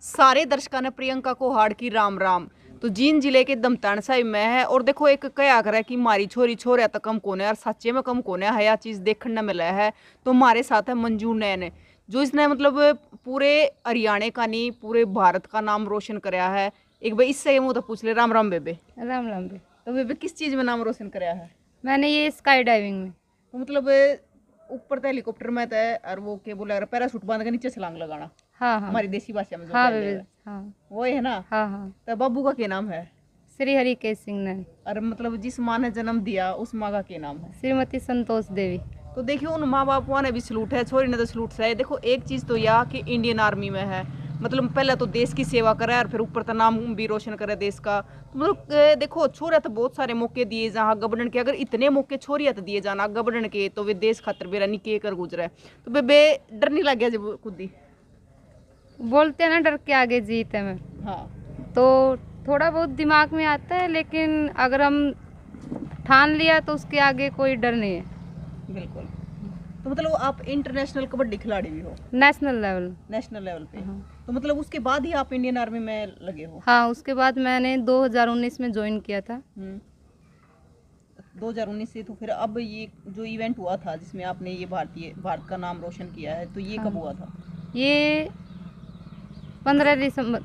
सारे दर्शकों ने प्रियंका को हाड़ की राम राम। तो जींद जिले के दमतान साहिब में है और देखो एक कया करे कि मारी छोरी छोरे तो कम कोने और सच्चे में कम कोने है, यह चीज देखने मिला है। तो हमारे साथ है मंजू नैन, जो इसने मतलब पूरे हरियाणा का नहीं पूरे भारत का नाम रोशन कराया है। एक भाई इससे मुँह तो पूछ ले। राम राम बेबे। राम राम बे। तो बेबे किस चीज में नाम रोशन कराया है? मैंने ये स्काई डाइविंग में। तो मतलब ऊपर तो हेलीकॉप्टर में था और वो क्या बोला पैराशूट बांध के नीचे छलांग लगाना। हाँ हाँ हमारी देसी भाषा में जो हाँ कहते बेबे हैं हाँ वो है ना। हाँ हाँ। तो बाबू का क्या नाम है? श्री हरिकेश सिंह ने। और मतलब जिस माँ ने जन्म दिया उस माँ का क्या नाम है? श्रीमती संतोष देवी। तो देखियो उन माँ बापों ने भी सलूट है, छोरी ने तो सलूट है। देखो एक चीज तो यह कि इंडियन आर्मी में है, मतलब पहले तो देश की सेवा करे और फिर ऊपर तो नाम भी रोशन करे देश का। तो मतलब देखो छोरे तो बहुत सारे मौके दिए जहाँ आगे बढ़ने के, अगर इतने मौके छोरिया तो दिए जाना आगे बढ़ने के तो वे देश खातर बेरा निके कर गुजरे। तो बेबे डर नहीं लग गया जब खुद ही? बोलते हैं ना डर के आगे जीत है में। हाँ तो थोड़ा बहुत दिमाग में आता है, लेकिन अगर हम ठान लिया तो उसके आगे कोई डर नहीं है। बिल्कुल। तो मतलब आप इंटरनेशनल कबड्डी खिलाड़ी भी हो? National level. नेशनल लेवल पे। हाँ। तो मतलब उसके बाद ही आप इंडियन आर्मी में लगे हो? हाँ, उसके बाद मैंने 2019 में ज्वाइन किया था। 2019 से। तो फिर अब ये जो इवेंट हुआ था जिसमें आपने ये भारत का नाम रोशन किया है, तो ये हाँ। कब हुआ था? ये 15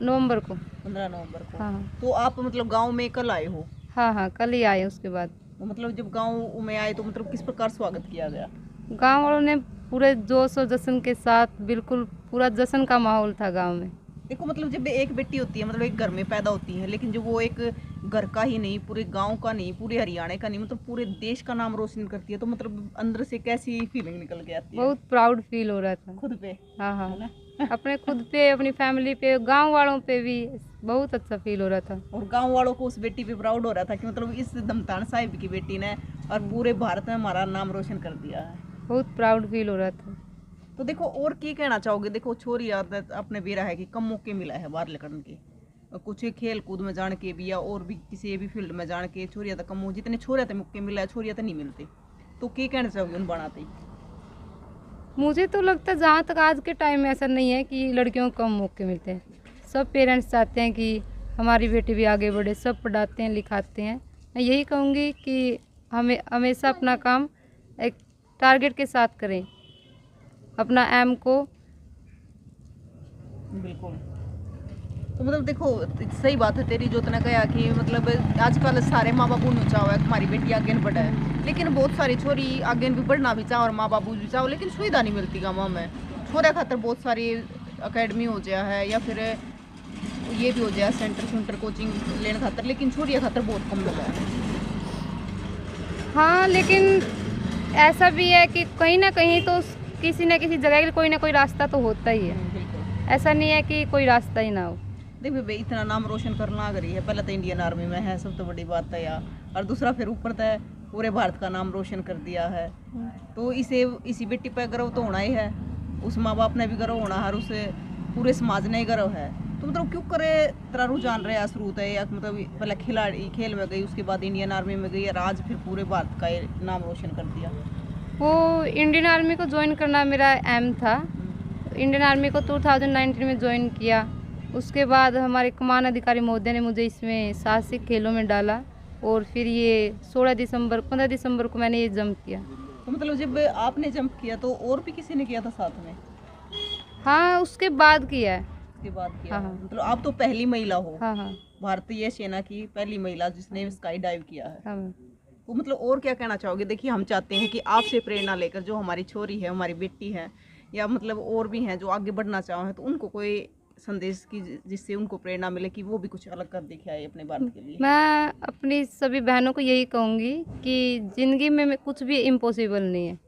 नवंबर को। 15 नवंबर को। हाँ तो आप मतलब गांव में कल आए हो? हाँ हाँ, कल ही आए उसके बाद। तो मतलब जब गांव में आए तो मतलब किस प्रकार स्वागत किया गया? गांव वालों ने पूरे जोश और जश्न के साथ, बिल्कुल पूरा जश्न का माहौल था गांव में। देखो मतलब जब एक बेटी होती है, मतलब एक घर में पैदा होती है, लेकिन जब वो एक घर का ही नहीं, पूरे गांव का नहीं, पूरे हरियाणा का नहीं, मतलब पूरे देश का नाम रोशन करती है, तो मतलब अंदर से कैसी फीलिंग निकल के आती है? बहुत प्राउड फील हो रहा था खुद पे? हाँ हाँ, है ना? अपने खुद पे, अपनी फैमिली पे, गांव वालों पे भी बहुत अच्छा फील हो रहा था। और गांव वालों को उस बेटी पे प्राउड हो रहा था कि मतलब इस दमतान साहिब की बेटी ने और पूरे भारत में हमारा नाम रोशन कर दिया है। बहुत प्राउड फील हो रहा था। तो देखो और क्या कहना चाहोगे? देखो छोरी आदत अपने बेरा है कि कम मौके मिला है बाहर निकलने के, और कुछ खेल कूद में जान के भी या और भी किसी भी फील्ड में जान के छोरिया तो कम हो, जितने छोरिया तो मौके मिला है छोरिया तो नहीं मिलते। तो क्या कहना चाहोगे उन बनाते ही? मुझे तो लगता है जहाँ तक आज के टाइम में ऐसा नहीं है कि लड़कियों को कम मौके मिलते हैं। सब पेरेंट्स चाहते हैं कि हमारी बेटी भी आगे बढ़े, सब पढ़ाते हैं लिखाते हैं। मैं यही कहूँगी कि हमें हमेशा अपना काम एक टारगेट के साथ करें, अपना एम को। बिल्कुल। तो मतलब देखो सही बात है तेरी जो तूने कहा कि मतलब आजकल सारे माँ बापू ने चाहो है कि हमारी बेटी आगे बढ़े, लेकिन बहुत सारी छोरी आगे भी बढ़ना भी चाहो और माँ बापू भी चाहो, लेकिन सुविधा नहीं मिलती गाँव में। छोरे खातर बहुत सारी अकेडमी हो जाए है या फिर ये भी हो जाए सेंटर कोचिंग लेने खातर, लेकिन छोरिया खातर बहुत कम लगा है। हाँ, लेकिन ऐसा भी है कि कहीं ना कहीं तो किसी न किसी जगह के लिए कोई ना कोई रास्ता तो होता ही है। बिल्कुल। ऐसा नहीं है कि कोई रास्ता ही ना हो। देख भाई इतना नाम रोशन करना आ रही है, पहले तो इंडियन आर्मी में है, सब तो बड़ी बात है यार, और दूसरा फिर ऊपर तो पूरे भारत का नाम रोशन कर दिया है। तो इसी बेटी पर गर्व तो होना ही है, उस माँ बाप ने भी गर्व होना है और उस पूरे समाज ने गर्व है। तो मतलब क्यों करे तेरा रुझान रहा शुरू है, या मतलब पहले खिलाड़ी खेल में गई, उसके बाद इंडियन आर्मी में गई और आज फिर पूरे भारत का नाम रोशन कर दिया? वो इंडियन आर्मी को ज्वाइन करना मेरा एम था। इंडियन आर्मी को 2019 में ज्वाइन किया। उसके बाद हमारे कमान अधिकारी महोदय ने मुझे इसमें साहसिक खेलों में डाला और फिर ये 15 दिसंबर को मैंने ये जंप किया। तो मतलब जब आपने जंप किया तो और भी किसी ने किया था साथ में? हाँ, उसके बाद किया है। उसके बाद किया? हाँ। मतलब आप तो पहली महिला हो हाँ हाँ भारतीय सेना की पहली महिला जिसने स्काई डाइव किया है। हाँ। तो मतलब और क्या कहना चाहोगे? देखिए हम चाहते हैं कि आपसे प्रेरणा लेकर जो हमारी छोरी है, हमारी बेटी है, या मतलब और भी हैं जो आगे बढ़ना चाहो तो उनको कोई संदेश की जिससे उनको प्रेरणा मिले कि वो भी कुछ अलग कर दिखाए आए अपने भारत के लिए। मैं अपनी सभी बहनों को यही कहूँगी कि ज़िंदगी में कुछ भी इम्पॉसिबल नहीं है।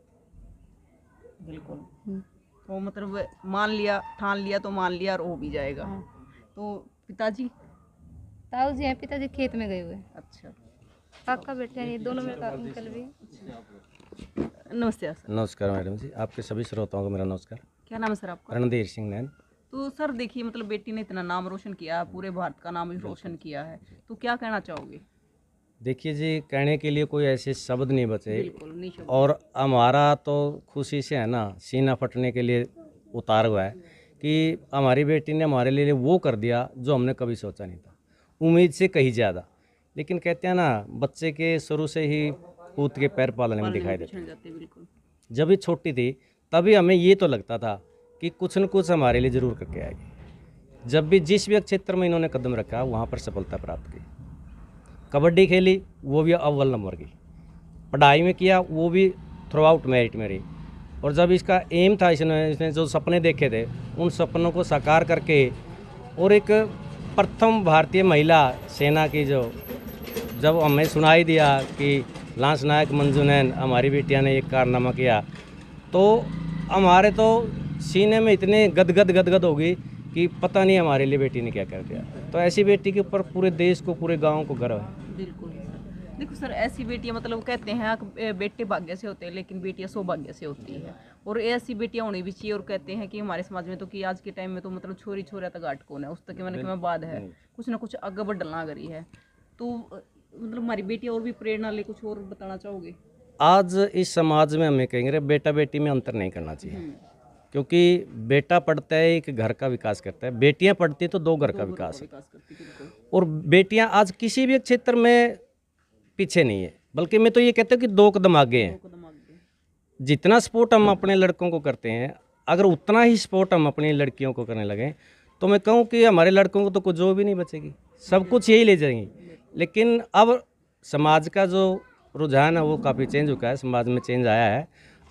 बिल्कुल। तो मतलब मान लिया, ठान लिया तो मान लिया और हो भी जाएगा। तो पिताजी? ताऊ जी हैं, पिताजी खेत में गए हुए हैं। अच्छा। काका बैठे हैं, ये दोनों में का अंकल भी। नमस्ते सर। नमस्कार मैडम जी, आपके सभी श्रोताओं को मेरा नमस्कार। क्या नाम है सर आपका? रणधीर सिंह नैन। तो सर देखिए मतलब बेटी ने इतना नाम रोशन किया, पूरे भारत का नाम भी रोशन किया है, तो क्या कहना चाहोगे? देखिए जी, कहने के लिए कोई ऐसे शब्द नहीं बचे। बिल्कुल नहीं शब्द। और हमारा तो खुशी से है ना सीना फटने के लिए उतार हुआ है कि हमारी बेटी ने हमारे लिए वो कर दिया जो हमने कभी सोचा नहीं था, उम्मीद से कहीं ज़्यादा। लेकिन कहते हैं ना, बच्चे के शुरू से ही पूत के पैर पालने में दिखाई देते। जाते बिल्कुल। जब ये छोटी थी तभी हमें ये तो लगता था कि कुछ न कुछ हमारे लिए ज़रूर करके आएगी। जब भी जिस भी क्षेत्र में इन्होंने कदम रखा वहाँ पर सफलता प्राप्त की। कबड्डी खेली, वो भी अव्वल नंबर की। पढ़ाई में किया, वो भी थ्रू आउट मेरिट में रही। और जब इसका एम था, इसने जो सपने देखे थे, उन सपनों को साकार करके और एक प्रथम भारतीय महिला सेना की जब हमें सुनाई दिया कि लांस नायक मंजू नैन हमारी बेटिया ने एक कारनामा किया, तो हमारे तो सीने में इतने गदगद होगी कि पता नहीं हमारे लिए बेटी ने क्या कर दिया। तो ऐसी बेटी के ऊपर पूरे देश को, पूरे गांव को गर्व है। बिल्कुल। देखो सर, ऐसी बेटियां मतलब कहते हैं कि बेटे भाग्य से होते हैं, लेकिन बेटियां सौभाग्य से होती है। और ऐसी बेटियां होनी भी चाहिए। और कहते हैं कि हमारे समाज में तो कि आज के टाइम में तो मतलब छोरी छोरा तक घाट कौन है, उस तक मैंने कि बाद है, कुछ ना कुछ आगे बढ़ना करी है। तो मतलब हमारी बेटियां और भी प्रेरणा ले, कुछ और बताना चाहोगे? आज इस समाज में हमें कहेंगे बेटा बेटी में अंतर नहीं करना चाहिए, क्योंकि बेटा पढ़ता है एक घर का विकास करता है, बेटियां पढ़ती हैं तो दो घर का विकास है। और बेटियां आज किसी भी क्षेत्र में पीछे नहीं है, बल्कि मैं तो ये कहता हूँ कि 2 कदम आगे हैं। जितना सपोर्ट हम अपने लड़कों को करते हैं, अगर उतना ही सपोर्ट हम अपनी लड़कियों को करने लगे तो मैं कहूँ कि हमारे लड़कों को तो कुछ जो भी नहीं बचेगी, सब कुछ यही ले जाएंगी। लेकिन अब समाज का जो रुझान है वो काफ़ी चेंज हो गया है, समाज में चेंज आया है,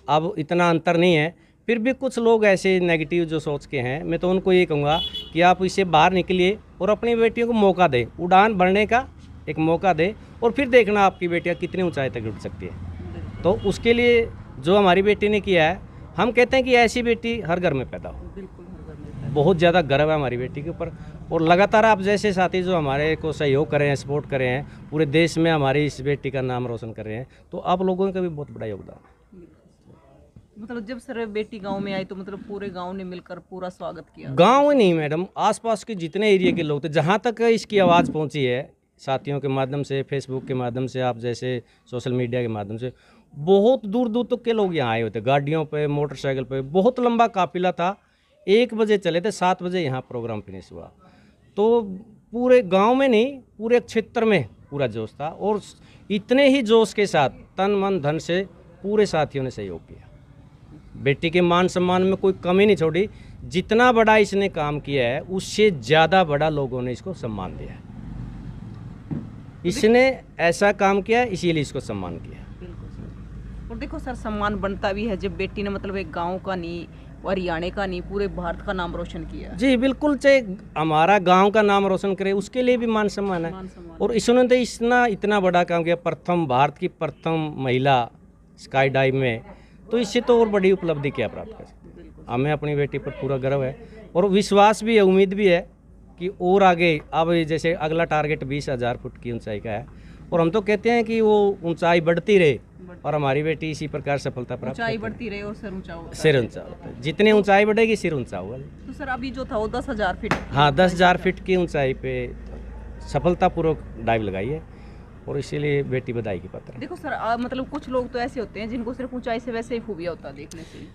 अब इतना अंतर नहीं है। फिर भी कुछ लोग ऐसे नेगेटिव जो सोच के हैं, मैं तो उनको ये कहूँगा कि आप इससे बाहर निकलिए और अपनी बेटियों को मौका दें, उड़ान भरने का एक मौका दें, और फिर देखना आपकी बेटियाँ कितनी ऊंचाई तक उठ सकती है। तो उसके लिए जो हमारी बेटी ने किया है, हम कहते हैं कि ऐसी बेटी हर घर में पैदा हो। बहुत ज़्यादा गर्व है हमारी बेटी के ऊपर। और लगातार आप जैसे साथी जो हमारे को सहयोग कर रहे हैं, सपोर्ट कर रहे हैं, पूरे देश में हमारी इस बेटी का नाम रोशन कर रहे हैं, तो आप लोगों का भी बहुत बड़ा योगदान है। मतलब जब सर बेटी गांव में आई तो मतलब पूरे गांव ने मिलकर पूरा स्वागत किया? गांव ही नहीं मैडम, आसपास के जितने एरिया के लोग थे, जहां तक इसकी आवाज़ पहुंची है, साथियों के माध्यम से, फेसबुक के माध्यम से, आप जैसे सोशल मीडिया के माध्यम से, बहुत दूर दूर तक के लोग यहाँ आए हुए थे, गाड़ियों पे, मोटरसाइकिल पे, बहुत लंबा काफिला था। 1 बजे चले थे, 7 बजे यहाँ प्रोग्राम फिनिश हुआ। तो पूरे गांव में नहीं, पूरे क्षेत्र में पूरा जोश था। और इतने ही जोश के साथ तन मन धन से पूरे साथियों ने सहयोग किया। बेटी के मान सम्मान में कोई कमी नहीं छोड़ी। जितना बड़ा इसने काम किया है, उससे ज़्यादा बड़ा लोगों ने इसको सम्मान दिया है। इसने ऐसा काम किया, इसीलिए इसको सम्मान किया। और देखो सर, सम्मान बनता भी है जब बेटी ने मतलब एक गांव का नहीं, हरियाणा का नहीं, पूरे भारत का नाम रोशन किया। जी बिल्कुल, चाहे हमारा गांव का नाम रोशन करे, उसके लिए भी मान सम्मान है। और इसने तो इतना बड़ा काम किया, प्रथम, भारत की प्रथम महिला स्काई डाइव में, तो इससे तो और बड़ी उपलब्धि क्या प्राप्त कर सकते। हमें अपनी बेटी पर पूरा गर्व है और विश्वास भी है, उम्मीद भी है कि और आगे, अब जैसे अगला टारगेट 20,000 फुट की ऊंचाई का है, और हम तो कहते हैं कि वो ऊंचाई बढ़ती रहे और हमारी बेटी इसी प्रकार सफलता प्राप्त, ऊंचाई बढ़ती रहे और सिर ऊंचा होता है। सिर ऊंचा होता है, जितनी ऊंचाई बढ़ेगी सिर ऊंचा होगा। तो सर अभी जो था वो 10,000 फीट, हाँ 10,000 फीट की ऊंचाई पे सफलतापूर्वक डाइव लगाई है, और इसीलिए बेटी बधाई की पात्र है। देखो सर, मतलब कुछ लोग तो ऐसे होते हैं जिनको सिर्फ ऊंचाई से वैसे ही खूबिया होता है देखने से।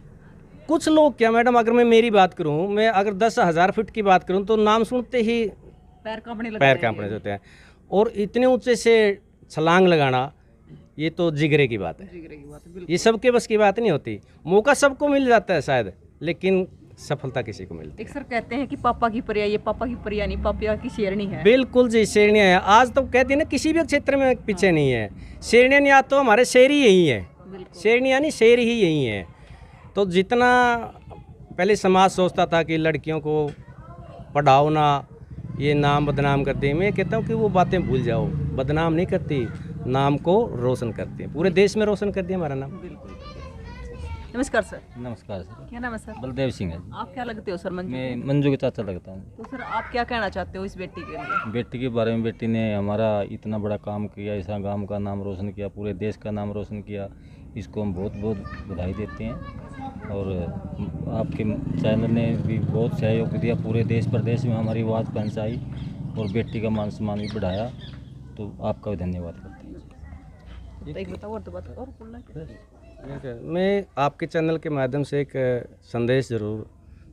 कुछ लोग क्या मैडम, अगर मैं मेरी बात करूं, मैं अगर 10,000 फीट की बात करूं तो नाम सुनते ही पैर कांपने होते हैं। और इतने ऊंचे से छलांग लगाना, ये तो जिगरे की बात है, ये सबके बस की बात नहीं होती। मौका सबको मिल जाता है शायद, लेकिन सफलता किसी को मिलती है। एक सर कहते हैं कि पापा की परिया, ये पापा की परिया नहीं, पापा की शेरनी है। बिल्कुल जी, शेरनियाँ है। आज तो कहती है ना, किसी भी क्षेत्र में पीछे नहीं है। शेरनियाँ नहीं, आज तो हमारे शेर ही यही है। शेरनियाँ नहीं, शेर ही यही है। तो जितना पहले समाज सोचता था कि लड़कियों को पढ़ाओ ना, ये नाम बदनाम करती है, मैं कहता हूँ कि वो बातें भूल जाओ। बदनाम नहीं करती, नाम को रोशन करती है। पूरे देश में रोशन कर दिया हमारा नाम। नमस्कार सर। नमस्कार सर। क्या नाम है सर? बलदेव सिंह है। आप क्या लगते हो सर मंजू? मैं मंजू के चाचा लगता हूँ। तो सर आप क्या कहना चाहते हो इस बेटी के लिए? बेटी के बारे में, बेटी ने हमारा इतना बड़ा काम किया, ऐसा गांव का नाम रोशन किया, पूरे देश का नाम रोशन किया, इसको हम बहुत बहुत बधाई देते हैं। और आपके चैनल ने भी बहुत सहयोग दिया, पूरे देश प्रदेश में हमारी आवाज़ पहुँचाई और बेटी का मान सम्मान भी बढ़ाया, तो आपका भी धन्यवाद करते हैं। एक बताओ और तो बात और बोलना है। मैं आपके चैनल के माध्यम से एक संदेश जरूर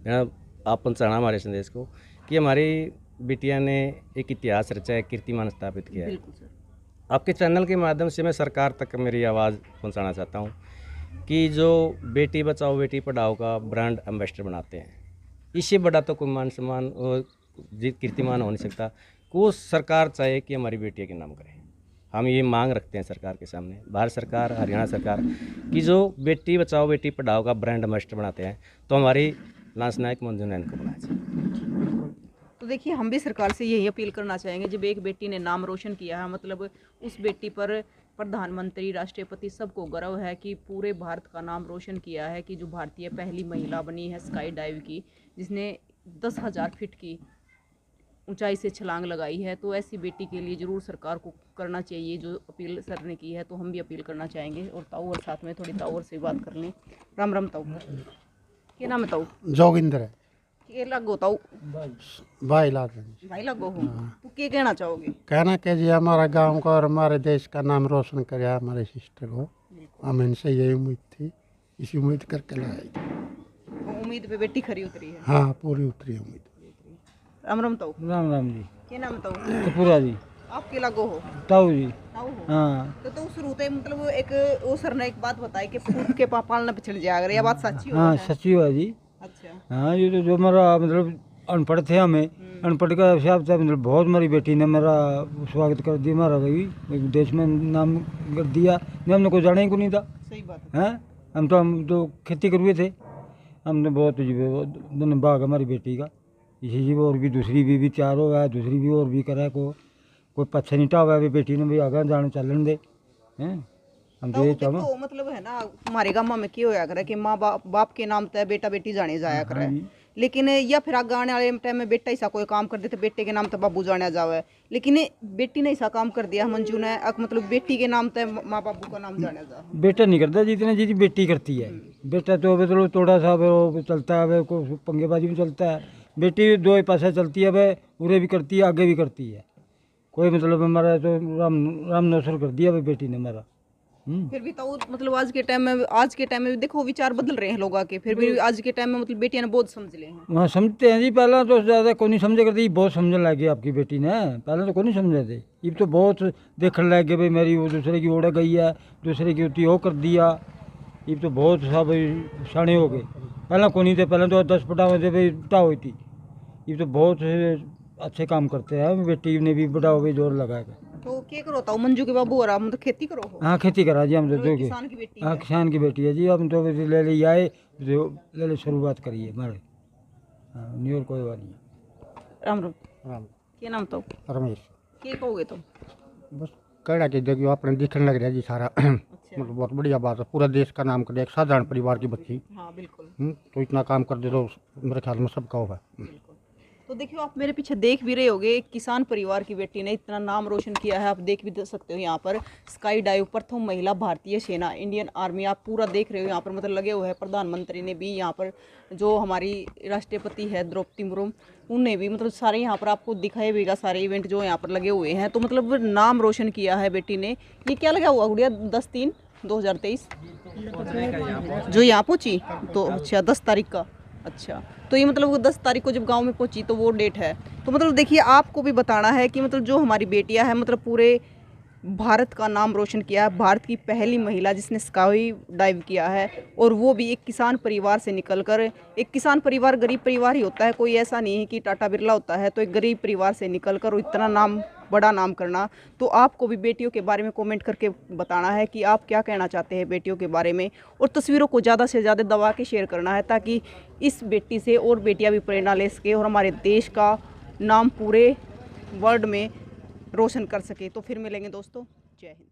देना। आप पहुँचाना हमारे संदेश को कि हमारी बिटिया ने एक इतिहास रचा है, कीर्तिमान स्थापित किया है। बिल्कुल सर। आपके चैनल के माध्यम से मैं सरकार तक मेरी आवाज़ पहुंचाना चाहता हूं कि जो बेटी बचाओ बेटी पढ़ाओ का ब्रांड एम्बेसडर बनाते हैं, इससे बड़ा तो कोई मान सम्मान और कीर्तिमान हो नहीं सकता। को सरकार चाहे कि हमारी बेटियों के नाम करे। हम ये मांग रखते हैं सरकार के सामने, भारत सरकार, हरियाणा सरकार, कि जो बेटी बचाओ बेटी पढ़ाओ का ब्रांड एम्बेसडर बनाते हैं तो हमारी लांस नायक मंजू नैन को बनाया चाहिए। तो देखिए, हम भी सरकार से यही अपील करना चाहेंगे, जब एक बेटी ने नाम रोशन किया है, मतलब उस बेटी पर प्रधानमंत्री, राष्ट्रपति सबको गर्व है कि पूरे भारत का नाम रोशन किया है, कि जो भारतीय पहली महिला बनी है स्काई डाइव की, जिसने 10,000 फीट की ऊंचाई से छलांग लगाई है। तो ऐसी बेटी के लिए ज़रूर सरकार को करना चाहिए जो अपील सर ने की है। तो हम भी अपील करना चाहेंगे। और ताऊ और साथ में थोड़ी ताऊ और से बात कर लें। राम राम ताऊ, क्या नाम है ताऊ? जोगिंदर है के लगो ताऊ? भाई लाद भाई लगो हो। तो क्या कहना चाहोगे? कहना कि जी हमारा गांव का और हमारे देश का नाम रोशन करे हमारे सिस्टर को। हम इनसे यही उम्मीद थी, इसी उम्मीद करके लगाई। तो उम्मीद पे बेटी खरी उतरी है। हाँ, पूरी उतरी है उम्मीद। राम राम ताऊ। राम राम जी। क्या नाम है ताऊ? कपूरा जी। आप के लगो हो? ताऊ जी। ताऊ हो। हाँ तो शुरू से मतलब एक वो सर ने एक बात बताई कि फूट के पालना पिछड़ जाया करे, ये बात सच्ची हो? हाँ सच्ची हुआ जी। अच्छा। हाँ ये तो जो हमारा मतलब अनपढ़ थे, हमें अनपढ़ का हिसाब से मतलब बहुत हमारी बेटी ने मेरा स्वागत कर दिया, हमारा भाई देश में नाम कर दिया। नहीं हमने कोई जाना ही को नहीं था। सही बात है। हैं हम तो खेती कर हुए थे। हमने बहुत धन्यवाद हमारी बेटी का। इसी जी और भी दूसरी भी तैयार हो गया, दूसरी भी और भी करा कोई पच्छे नहीं टावा भी बेटी ने भी आगे जाने चलन दे हैं। हम तो ये चाहो देखो मतलब है ना, हमारे गाँव में क्या होया करे कि माँ बाप के नाम तय बेटा बेटी जाने जाया करे, लेकिन या फिर आगे आने वाले टाइम में बेटा ऐसा कोई काम कर देते बेटे के नाम तक बाबू जाने जावे, लेकिन बेटी ने ऐसा काम कर दिया मंजू ने, मतलब बेटी के नाम तक माँ बाबू का नाम जाने जा। बेटा नहीं करता जितने जी बेटी करती है। बेटा तो अब चलो थोड़ा सा वो चलता है, को पंगेबाजी में चलता है। बेटी दो ही पासा चलती है, वह पूरे भी करती है आगे भी करती है। कोई मतलब हमारा तो राम नौसर कर दिया भाई बेटी ने हमारा। फिर भी तो मतलब आज के टाइम में भी देखो विचार बदल रहे हैं लोगों के, फिर भी आज के टाइम में मतलब बेटियां ने बहुत समझ ले हैं। वहाँ समझते हैं जी, पहला तो ज़्यादा कोई नहीं समझे करती, बहुत समझने लग गई आपकी बेटी ने। पहले तो कोई नहीं समझे थे, ये तो बहुत देखने लग गए भाई मेरी वो दूसरे की ओढ़ गई है, दूसरे की होती हो कर दिया। ये तो बहुत सब शाणे हो गए। पहले कोई नहीं थे, पहले तो 10 पटावे थे भाई टा हुई थी। ये तो बहुत अच्छे काम करते हैं, बेटी ने भी बढ़ाओ भाई जोर लगा के। तो क्या करो ताऊ मंजू के बाबू और आप मतलब खेती करो हो? हाँ खेती करा जी हम तो किसान की बेटी हाँ किसान की बेटी है जी। हम तो ले ले आए, ले शुरुआत करिए हमारे। हाँ नहीं और कोई बात नहीं। राम राम। राम। क्या नाम तो? रमेश। क्या कहोगे तुम? बस कहना कि देखियो अपने दिखने लग रहा है जी सारा। मतलब बहुत बढ़िया बात है, पूरा देश का नाम कर दिया, एक साधारण परिवार की बच्ची। हाँ बिल्कुल। तो इतना काम कर दे तो मेरे ख्याल में सबका होगा। तो देखियो, आप मेरे पीछे देख भी रहे होगे, एक किसान परिवार की बेटी ने इतना नाम रोशन किया है। आप देख भी सकते हो यहाँ पर स्काई डाइव प्रथम महिला भारतीय सेना इंडियन आर्मी, आप पूरा देख रहे हो यहाँ पर मतलब लगे हुए हैं। प्रधानमंत्री ने भी यहाँ पर, जो हमारी राष्ट्रपति है द्रौपदी मुर्मू, उनने भी मतलब सारे यहाँ पर आपको दिखाए हुएगा सारे इवेंट जो यहाँ पर लगे हुए हैं। तो मतलब नाम रोशन किया है बेटी ने। ये क्या लगा हुआ गुड़िया? 10/3/2023 जो यहाँ पहुँची तो अच्छा 10 तारीख का। अच्छा, तो ये मतलब वो 10 तारीख को जब गांव में पहुंची तो वो डेट है। तो मतलब देखिए, आपको भी बताना है कि मतलब जो हमारी बेटियां हैं मतलब पूरे भारत का नाम रोशन किया है। भारत की पहली महिला जिसने स्काई डाइव किया है, और वो भी एक किसान परिवार से निकलकर। एक किसान परिवार गरीब परिवार ही होता है, कोई ऐसा नहीं है कि टाटा बिरला होता है। तो एक गरीब परिवार से निकलकर इतना नाम, बड़ा नाम करना। तो आपको भी बेटियों के बारे में कमेंट करके बताना है कि आप क्या कहना चाहते हैं बेटियों के बारे में, और तस्वीरों को ज़्यादा से ज़्यादा दबा के शेयर करना है, ताकि इस बेटी से और बेटियां भी प्रेरणा ले सके और हमारे देश का नाम पूरे वर्ल्ड में रोशन कर सके। तो फिर मिलेंगे दोस्तों, जय हिंद।